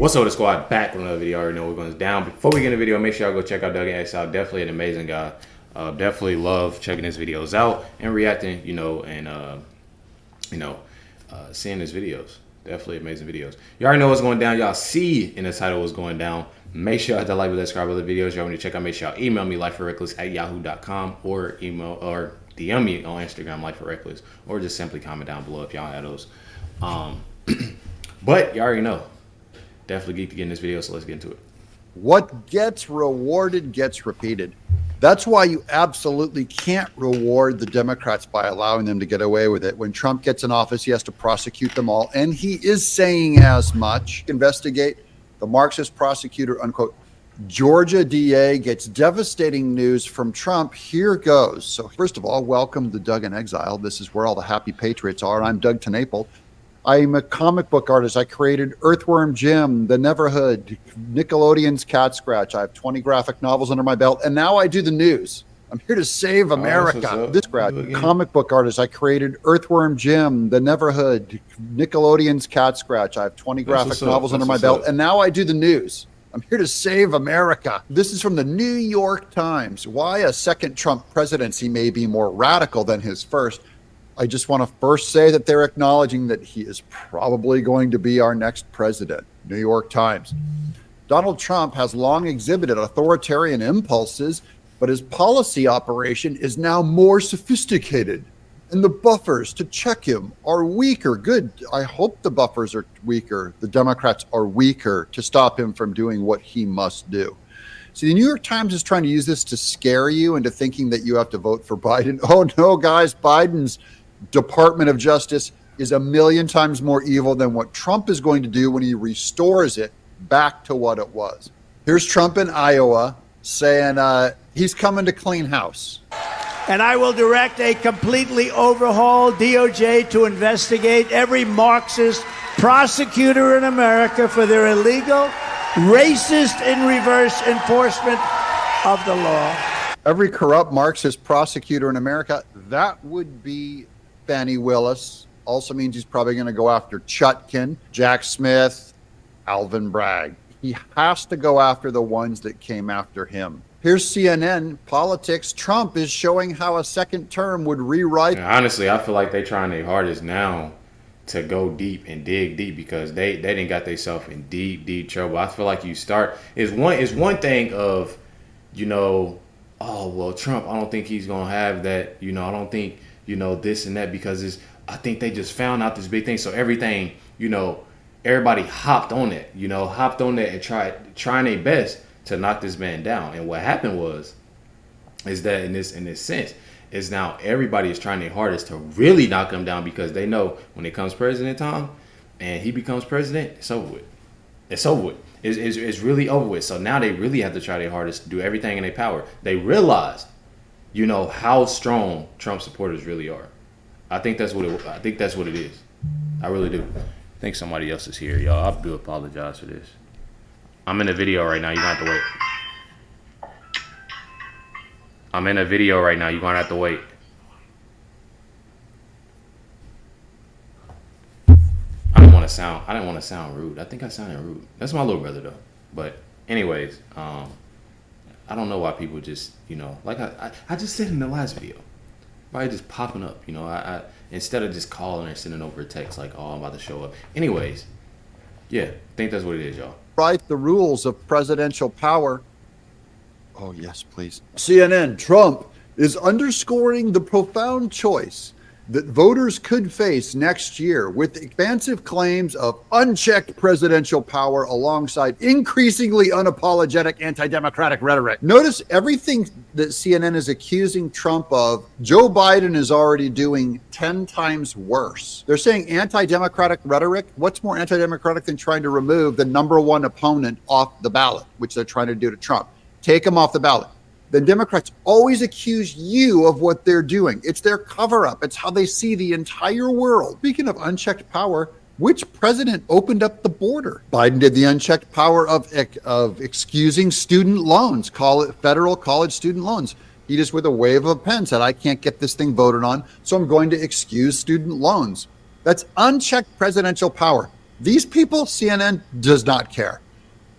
What's up, the squad? Back with another video. I already know we're going down. Before we get in the video, make sure y'all go check out Doug X out. Definitely an amazing guy. Definitely love checking his videos out and reacting, seeing his videos. Definitely amazing videos. You already know what's going down. Y'all see in the title what's going down. Make sure you hit that like, subscribe to the videos. Y'all want to check out, make sure y'all email me LifeWithRecklezz@yahoo.com or email or DM me on Instagram LifeWithRecklezz, or just simply comment down below if y'all have those. But you already know. Definitely geeked to get in this video, so let's get into it. What gets rewarded gets repeated. That's why you absolutely can't reward the Democrats by allowing them to get away with it. When Trump gets in office, he has to prosecute them all, and he is saying as much. Investigate the Marxist prosecutor, unquote. Georgia DA gets devastating news from Trump. Here goes. So first of all, welcome to Doug in Exile. This is where all the happy patriots are. I'm Doug Tenaple. I'm a comic book artist. I created Earthworm Jim, The Neverhood, Nickelodeon's Cat Scratch. I have 20 graphic novels under my belt, and now I do the news. I'm here to save America. This comic book artist. I created Earthworm Jim, The Neverhood, Nickelodeon's Cat Scratch. I have 20 graphic novels under my belt, and now I do the news. I'm here to save America. This is from the New York Times. Why a second Trump presidency may be more radical than his first. I just want to first say that they're acknowledging that he is probably going to be our next president. New York Times. Donald Trump has long exhibited authoritarian impulses, but his policy operation is now more sophisticated. And the buffers to check him are weaker. Good. I hope the buffers are weaker. The Democrats are weaker to stop him from doing what he must do. See, the New York Times is trying to use this to scare you into thinking that you have to vote for Biden. Oh, no, guys, Biden's Department of Justice is a million times more evil than what Trump is going to do when he restores it back to what it was. Here's Trump in Iowa saying he's coming to clean house. And I will direct a completely overhauled DOJ to investigate every Marxist prosecutor in America for their illegal, racist, in reverse enforcement of the law. Every corrupt Marxist prosecutor in America, that would be Fani Willis. Also means he's probably going to go after Chutkin, Jack Smith, Alvin Bragg. He has to go after the ones that came after him. Here's CNN Politics. Trump is showing how a second term would rewrite. And honestly, I feel like they're trying their hardest now to go deep and dig deep, because they didn't got themselves in deep trouble. I feel like you start is one thing of, oh, well, Trump, I don't think he's going to have that, I don't think, this and that, because I think they just found out this big thing. So everything, everybody hopped on it, and trying their best to knock this man down. And what happened is that in this sense, is now everybody is trying their hardest to really knock him down, because they know when it comes president time and he becomes president, it's over with. It's over with. It's really over with. So now they really have to try their hardest to do everything in their power. They realized, how strong Trump supporters really are. I think that's what it is. I really do. I think somebody else is here, y'all. I do apologize for this. I'm in a video right now. You're gonna have to wait. I'm in a video right now. You're gonna have to wait. I didn't want to sound rude. I think I sounded rude. That's my little brother though. But anyways, I don't know why people just, like I just said in the last video, probably just popping up, I instead of just calling or sending over a text like, oh, I'm about to show up. Anyways, yeah, I think that's what it is, y'all. Write the rules of presidential power. Oh, yes, please. CNN, Trump is underscoring the profound choice that voters could face next year with expansive claims of unchecked presidential power alongside increasingly unapologetic anti-democratic rhetoric. Notice everything that CNN is accusing Trump of, Joe Biden is already doing 10 times worse. They're saying anti-democratic rhetoric. What's more anti-democratic than trying to remove the number one opponent off the ballot, which they're trying to do to Trump? Take him off the ballot. Then Democrats always accuse you of what they're doing. It's their cover-up. It's how they see the entire world. Speaking of unchecked power, which president opened up the border? Biden did the unchecked power of excusing student loans, call it federal college student loans. He just, with a wave of a pen, said, I can't get this thing voted on, so I'm going to excuse student loans. That's unchecked presidential power. These people, CNN does not care.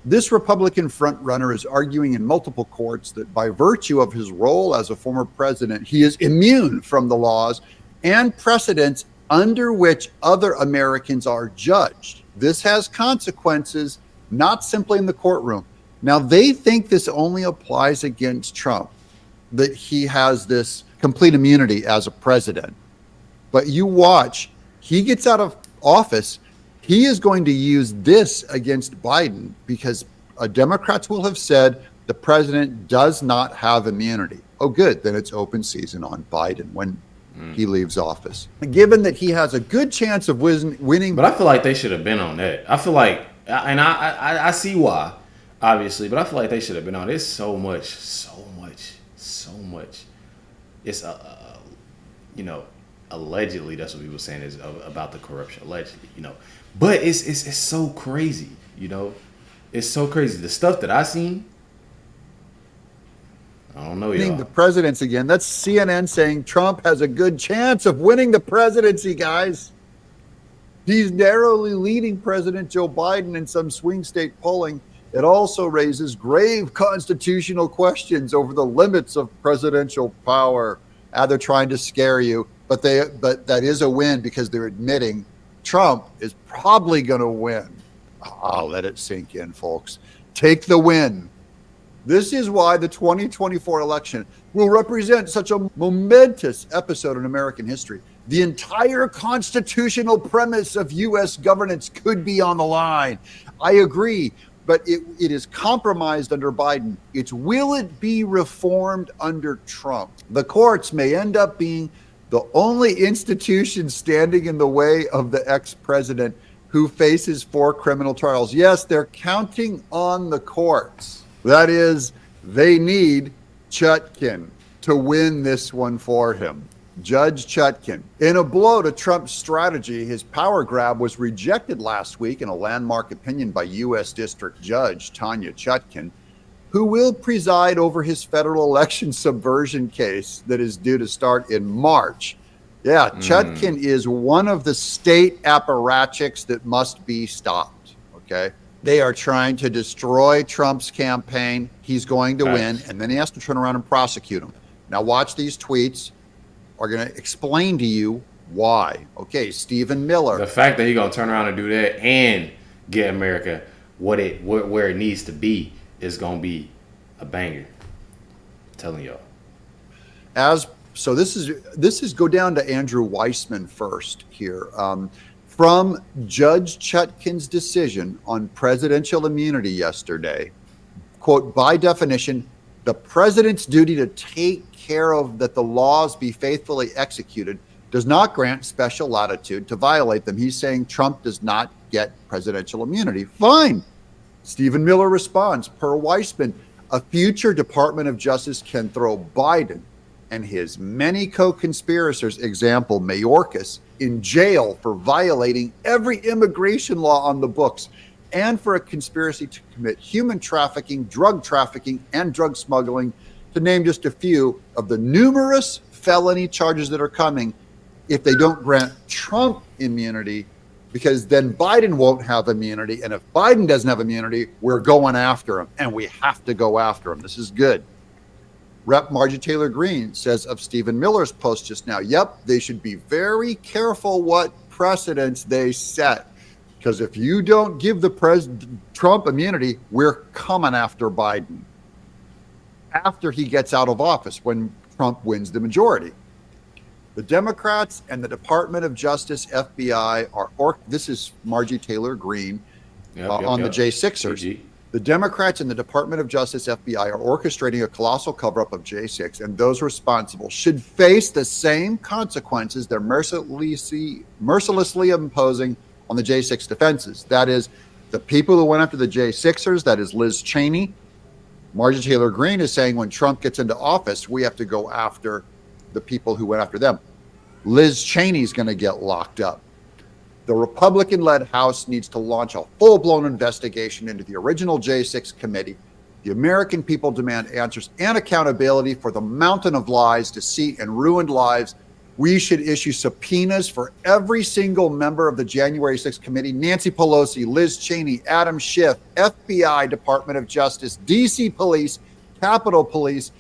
This Republican frontrunner is arguing in multiple courts that by virtue of his role as a former president, he is immune from the laws and precedents under which other Americans are judged. This has consequences, not simply in the courtroom. Now, they think this only applies against Trump, that he has this complete immunity as a president. But you watch, he gets out of office, he is going to use this against Biden because Democrats will have said the president does not have immunity. Oh, good. Then it's open season on Biden when he leaves office. Given that he has a good chance of winning. But I feel like they should have been on that. I feel like, and I see why, obviously, but I feel like they should have been on. There's so much. It's, allegedly, that's what people were saying is about the corruption, allegedly, But it's so crazy, It's so crazy. The stuff that I seen, I don't know, y'all. The presidents again. That's CNN saying Trump has a good chance of winning the presidency, guys. He's narrowly leading President Joe Biden in some swing state polling. It also raises grave constitutional questions over the limits of presidential power. They're trying to scare you, but that is a win because they're admitting Trump is probably going to win. I'll let it sink in, folks. Take the win. This is why the 2024 election will represent such a momentous episode in American history. The entire constitutional premise of U.S. governance could be on the line. I agree, but it is compromised under Biden. Will it be reformed under Trump? The courts may end up being the only institution standing in the way of the ex-president who faces 4 criminal trials. Yes, they're counting on the courts. That is, they need Chutkin to win this one for him. Judge Chutkin. In a blow to Trump's strategy, his power grab was rejected last week in a landmark opinion by U.S. District Judge Tanya Chutkin, who will preside over his federal election subversion case that is due to start in March. Yeah, Chutkin is one of the state apparatchiks that must be stopped, okay? They are trying to destroy Trump's campaign. He's going to win, and then he has to turn around and prosecute him. Now watch these tweets. Are going to explain to you why. Okay, Stephen Miller. The fact that he's going to turn around and do that and get America where it needs to be is going to be a banger. I'm telling y'all. So this is go down to Andrew Weissman first here. From Judge Chutkin's decision on presidential immunity yesterday, quote, by definition, the president's duty to take care of that the laws be faithfully executed does not grant special latitude to violate them. He's saying Trump does not get presidential immunity. Fine. Stephen Miller responds, per Weissman, a future Department of Justice can throw Biden and his many co-conspirators, example Mayorkas, in jail for violating every immigration law on the books and for a conspiracy to commit human trafficking, and drug smuggling, to name just a few of the numerous felony charges that are coming if they don't grant Trump immunity, because then Biden won't have immunity. And if Biden doesn't have immunity, we're going after him, and we have to go after him. This is good. Rep. Marjorie Taylor Greene says of Stephen Miller's post just now, yep, they should be very careful what precedents they set. Because if you don't give the Trump immunity, we're coming after Biden after he gets out of office when Trump wins the majority. The Democrats and the Department of Justice, FBI, this is Marjorie Taylor Greene on the J6ers. PG. The Democrats and the Department of Justice, FBI, are orchestrating a colossal cover-up of J6, and those responsible should face the same consequences they're mercilessly imposing on the J6 defenses. That is, the people who went after the J6ers, that is Liz Cheney. Marjorie Taylor Greene is saying when Trump gets into office, we have to go after the people who went after them. Liz Cheney's going to get locked up. The Republican-led House needs to launch a full-blown investigation into the original J6 committee. The American people demand answers and accountability for the mountain of lies, deceit, and ruined lives We should issue subpoenas for every single member of the January 6th committee: Nancy Pelosi, Liz Cheney, Adam Schiff, FBI, Department of Justice, DC Police, Capitol Police,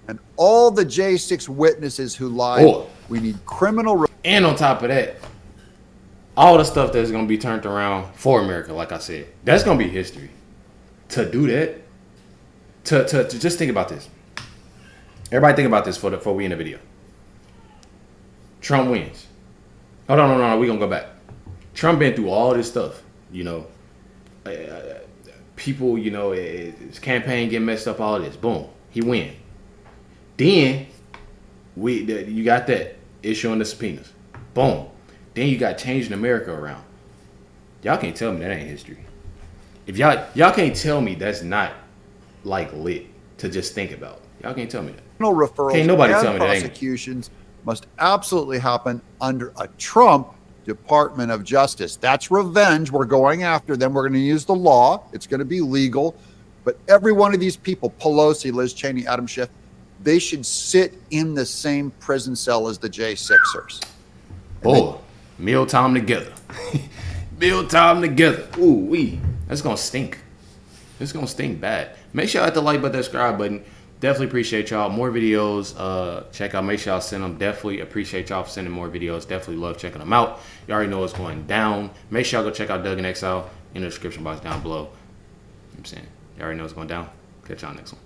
and all the J6 witnesses who lied. Oh. We need criminal. And on top of that, all the stuff that's going to be turned around for America, like I said, that's going to be history. To do that, to just think about this. Everybody think about this before we end the video. Trump wins. Oh, no, we're going to go back. Trump been through all this stuff, you know. People, you know, his campaign get messed up, all this. Boom. He win. Then, you got that, issuing the subpoenas. Boom. Then you got changing America around. Y'all can't tell me that ain't history. If y'all can't tell me that's not, like, lit to just think about. Y'all can't tell me that. Referrals Can't nobody and tell me that ain't. Prosecutions must absolutely happen under a Trump Department of Justice. That's revenge. We're going after them. We're going to use the law. It's going to be legal. But every one of these people, Pelosi, Liz Cheney, Adam Schiff, they should sit in the same prison cell as the J6ers. Boy, mealtime together. Mealtime together. Ooh, that's going to stink. It's going to stink bad. Make sure y'all hit the like button, subscribe button. Definitely appreciate y'all. More videos. Check out. Make sure y'all send them. Definitely appreciate y'all for sending more videos. Definitely love checking them out. You already know what's going down. Make sure y'all go check out Doug in Exile in the description box down below. You know what I'm saying? You already know what's going down. Catch y'all next one.